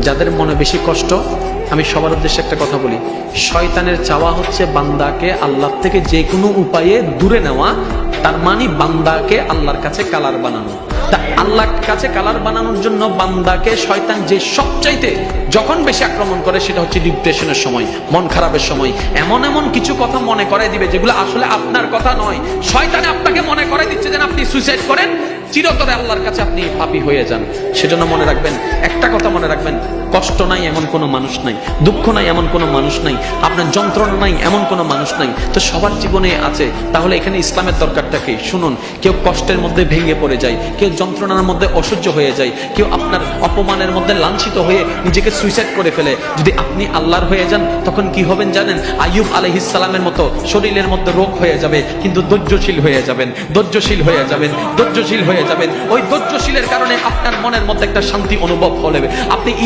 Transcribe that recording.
যাদের মনে বেশি কষ্ট, আমি সবার উদ্দেশ্যে একটা কথা বলি, শয়তানের চাওয়া হচ্ছে বান্দাকে আল্লাহ থেকে যে কোনো উপায়ে দূরে নেওয়া, তার মানে বান্দাকে আল্লাহর কাছে কালার বানানো। তা আল্লাহর কাছে কালার বানানোর জন্য বান্দাকে শয়তান যে সবচাইতে যখন বেশি আক্রমণ করে সেটা হচ্ছে ডিপ্রেশনের সময়, মন খারাপের সময়। এমন এমন কিছু কথা মনে করাই দিবে যেগুলো আসলে আপনার কথা নয়, শয়তানে আপনাকে মনে করাই দিচ্ছে যেন আপনি সুইসাইড করেন, চিরতরে আল্লাহর কাছে আপনি পাপী হয়ে যান। সেজন্য মনে রাখবেন, একটা কথা মনে রাখবেন, কষ্ট নাই এমন কোনো মানুষ নাই, দুঃখ নাই এমন কোনো মানুষ নাই, আপনার যন্ত্রণা নাই এমন কোনো মানুষ নাই। তো সবার জীবনে আছে। তাহলে এখানে ইসলামের দরকারটা কি? শুনুন, কেউ কষ্টের মধ্যে ভেঙে পড়ে যায়, কেউ যন্ত্রণার মধ্যে অসহ্য হয়ে যায়, কেউ আপনার অপমানের মধ্যে লাঞ্ছিত হয়ে নিজেকে সুইসাইড করে ফেলে। যদি আপনি আল্লাহর হয়ে যান তখন কি হবেন জানেন? আইয়ুব আলাইহিস সালামের মতো শরীরের মধ্যে রোগ হয়ে যাবে, কিন্তু ধৈর্যশীল হয়ে যাবেন, ধৈর্যশীল হয়ে যাবেন, ধৈর্যশীল হয়ে যাবেন। ওই ধৈর্যশীলের কারণে আপনার মনের মধ্যে একটা শান্তি অনুভব হবে। আপনি